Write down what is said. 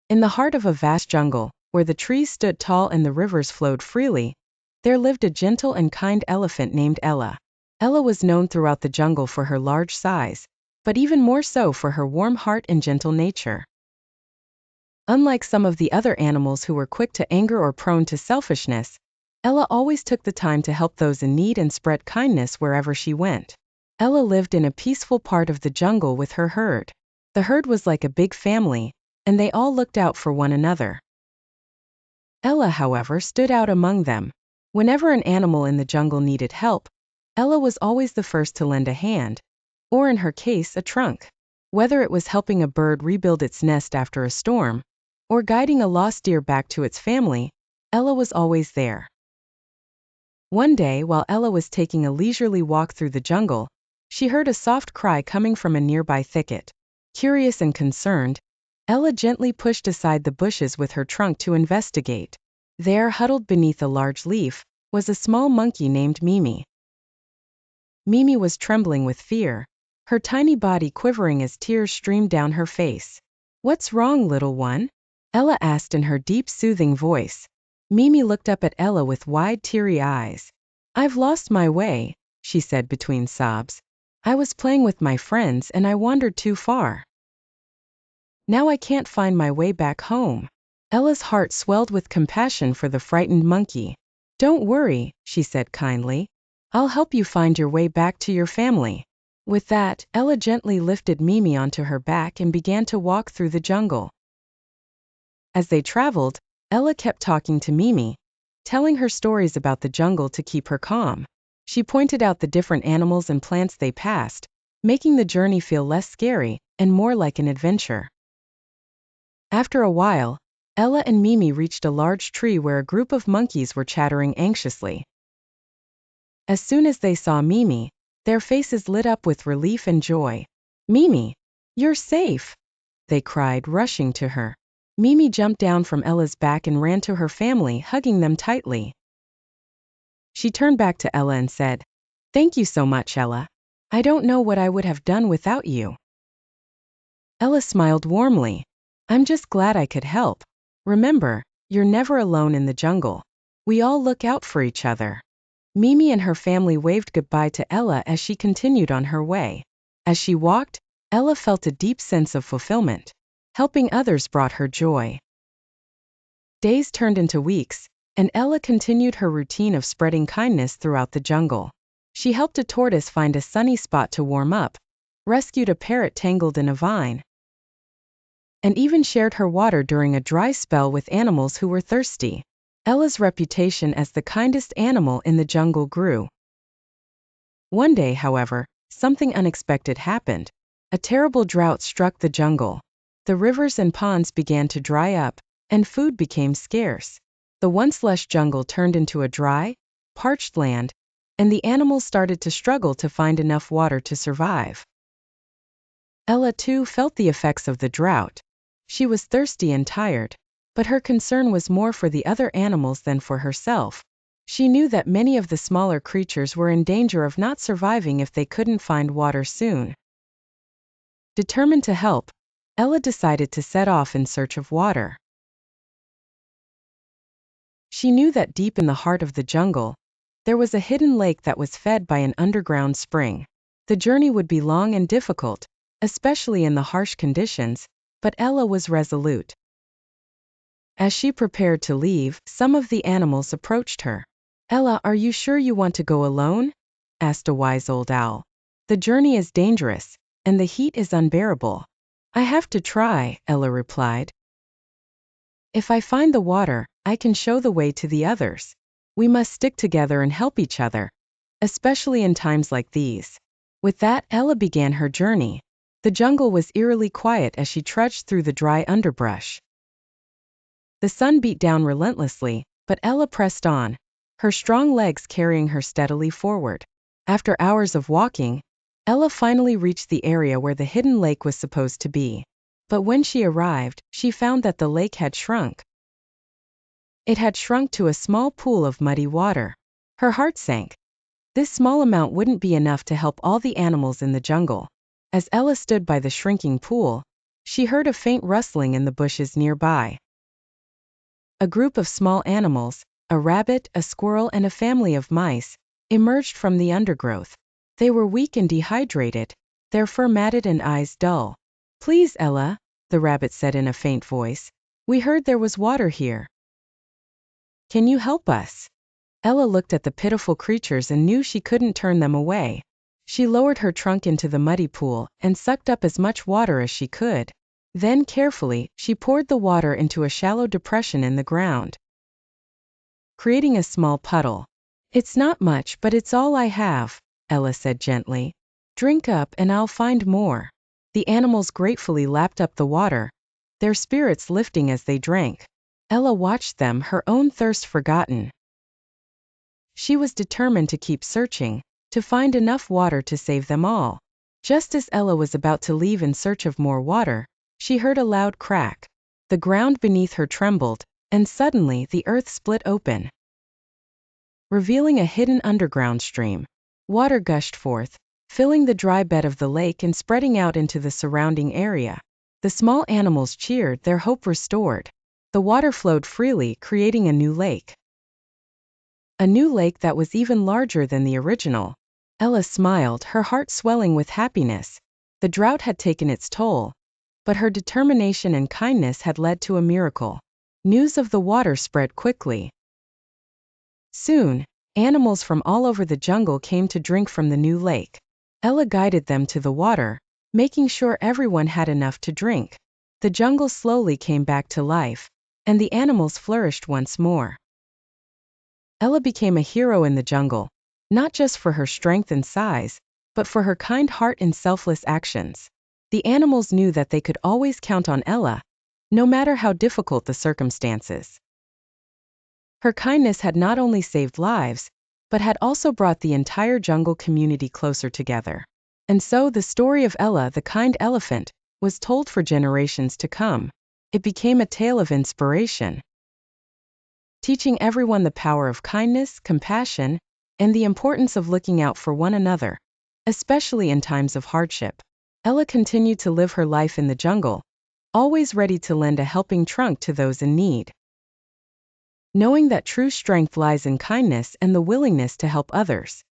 In the heart of a vast jungle, where the trees stood tall and the rivers flowed freely, there lived a gentle and kind elephant named Ella. Ella was known throughout the jungle for her large size, but even more so for her warm heart and gentle nature. Unlike some of the other animals who were quick to anger or prone to selfishness, Ella always took the time to help those in need and spread kindness wherever she went. Ella lived in a peaceful part of the jungle with her herd. The herd was like a big family, and they all looked out for one another. Ella, however, stood out among them. Whenever an animal in the jungle needed help, Ella was always the first to lend a hand, or in her case, a trunk. Whether it was helping a bird rebuild its nest after a storm, or guiding a lost deer back to its family, Ella was always there. One day, while Ella was taking a leisurely walk through the jungle, she heard a soft cry coming from a nearby thicket. Curious and concerned, Ella gently pushed aside the bushes with her trunk to investigate. There, huddled beneath a large leaf, was a small monkey named Mimi. Mimi was trembling with fear, her tiny body quivering as tears streamed down her face. "What's wrong, little one?" Ella asked in her deep, soothing voice. Mimi looked up at Ella with wide, teary eyes. "I've lost my way," she said between sobs. "I was playing with my friends and I wandered too far. Now I can't find my way back home." Ella's heart swelled with compassion for the frightened monkey. "Don't worry," she said kindly. "I'll help you find your way back to your family." With that, Ella gently lifted Mimi onto her back and began to walk through the jungle. As they traveled, Ella kept talking to Mimi, telling her stories about the jungle to keep her calm. She pointed out the different animals and plants they passed, making the journey feel less scary and more like an adventure. After a while, Ella and Mimi reached a large tree where a group of monkeys were chattering anxiously. As soon as they saw Mimi, their faces lit up with relief and joy. "Mimi, you're safe!" they cried, rushing to her. Mimi jumped down from Ella's back and ran to her family, hugging them tightly. She turned back to Ella and said, "Thank you so much, Ella. I don't know what I would have done without you." Ella smiled warmly. "I'm just glad I could help. Remember, you're never alone in the jungle. We all look out for each other." Mimi and her family waved goodbye to Ella as she continued on her way. As she walked, Ella felt a deep sense of fulfillment. Helping others brought her joy. Days turned into weeks, and Ella continued her routine of spreading kindness throughout the jungle. She helped a tortoise find a sunny spot to warm up, rescued a parrot tangled in a vine, and even shared her water during a dry spell with animals who were thirsty. Ella's reputation as the kindest animal in the jungle grew. One day, however, something unexpected happened. A terrible drought struck the jungle. The rivers and ponds began to dry up, and food became scarce. The once lush jungle turned into a dry, parched land, and the animals started to struggle to find enough water to survive. Ella too felt the effects of the drought. She was thirsty and tired, but her concern was more for the other animals than for herself. She knew that many of the smaller creatures were in danger of not surviving if they couldn't find water soon. Determined to help, Ella decided to set off in search of water. She knew that deep in the heart of the jungle, there was a hidden lake that was fed by an underground spring. The journey would be long and difficult, especially in the harsh conditions, but Ella was resolute. As she prepared to leave, some of the animals approached her. "Ella, are you sure you want to go alone?" asked a wise old owl. "The journey is dangerous, and the heat is unbearable." "I have to try," Ella replied. "If I find the water, I can show the way to the others. We must stick together and help each other, especially in times like these." With that, Ella began her journey. The jungle was eerily quiet as she trudged through the dry underbrush. The sun beat down relentlessly, but Ella pressed on, her strong legs carrying her steadily forward. After hours of walking, Ella finally reached the area where the hidden lake was supposed to be. But when she arrived, she found that the lake had shrunk. It had shrunk to a small pool of muddy water. Her heart sank. This small amount wouldn't be enough to help all the animals in the jungle. As Ella stood by the shrinking pool, she heard a faint rustling in the bushes nearby. A group of small animals, a rabbit, a squirrel, and a family of mice, emerged from the undergrowth. They were weak and dehydrated, their fur matted and eyes dull. "Please, Ella," the rabbit said in a faint voice, "we heard there was water here. Can you help us?" Ella looked at the pitiful creatures and knew she couldn't turn them away. She lowered her trunk into the muddy pool and sucked up as much water as she could. Then carefully, she poured the water into a shallow depression in the ground, creating a small puddle. "It's not much, but it's all I have," Ella said gently. "Drink up and I'll find more." The animals gratefully lapped up the water, their spirits lifting as they drank. Ella watched them, her own thirst forgotten. She was determined to keep searching, to find enough water to save them all. Just as Ella was about to leave in search of more water, she heard a loud crack. The ground beneath her trembled, and suddenly the earth split open, revealing a hidden underground stream. Water gushed forth, filling the dry bed of the lake and spreading out into the surrounding area. The small animals cheered, their hope restored. The water flowed freely, creating a new lake. A new lake that was even larger than the original. Ella smiled, her heart swelling with happiness. The drought had taken its toll, but her determination and kindness had led to a miracle. News of the water spread quickly. Soon, animals from all over the jungle came to drink from the new lake. Ella guided them to the water, making sure everyone had enough to drink. The jungle slowly came back to life, and the animals flourished once more. Ella became a hero in the jungle, not just for her strength and size, but for her kind heart and selfless actions. The animals knew that they could always count on Ella, no matter how difficult the circumstances. Her kindness had not only saved lives, but had also brought the entire jungle community closer together. And so the story of Ella, the kind elephant, was told for generations to come. It became a tale of inspiration, teaching everyone the power of kindness, compassion, and the importance of looking out for one another, especially in times of hardship. Ella continued to live her life in the jungle, always ready to lend a helping trunk to those in need, knowing that true strength lies in kindness and the willingness to help others.